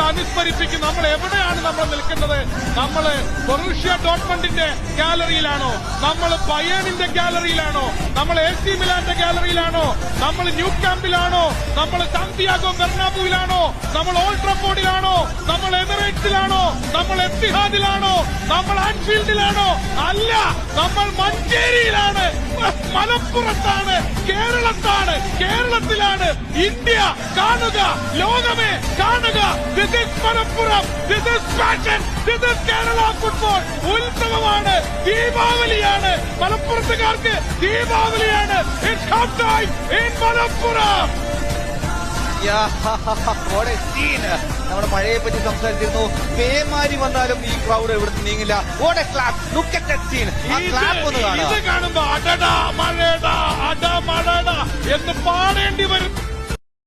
അനുസ്മരിപ്പിക്കും. നമ്മൾ എവിടെയാണ് നമ്മൾ നിൽക്കുന്നത്? നമ്മള് ബൊറൂഷ്യ ഡോട്ട്മണ്ടിന്റെ ഗാലറിയിലാണോ? നമ്മൾ ബയേണിന്റെ ഗാലറിയിലാണോ? നമ്മൾ AC മിലാന്റെ ഗാലറിയിലാണോ? നമ്മൾ ന്യൂ ക്യാമ്പിലാണോ? നമ്മൾ സാന്റിയാഗോ ബെർണാബുവിലാണോ? നമ്മൾ ഓൾഡ് ട്രാഫോർഡിലാണോ? നമ്മൾ എമിറേറ്റ്സിലാണോ? നമ്മൾ എത്തിഹാദിലാണോ? നമ്മൾ ആൻഫീൽഡിലാണോ? അല്ല, നമ്മൾ മഞ്ചേരിയിലാണ്, മലപ്പുറത്താണ്, കേരളത്തിലാണ്. ഇന്ത്യ കാണുക, ലോകമേ കാണുക. This is Malappuram, this is passion, this is Kerala football. ഉത്സവമാണ്, ദീപാവലിയാണ്. മലപ്പുറത്തുകാർക്ക് ദീപാവലിയാണ്. It's half time in Malappuram. നമ്മുടെ മഴയെ പറ്റി സംസാരിച്ചിരുന്നു. പേമാരി വന്നാലും ഈ ക്രൗഡ് എവിടുന്ന് നീങ്ങില്ല. ഓടെ clap, look at that scene. ആ ക്ലാപ്പ് ഒന്ന് കാണാം. ഇത് കാണുമ്പോ അടടാ മഴടാ അട മഴടാ എന്ന് പാടേണ്ടി വരും.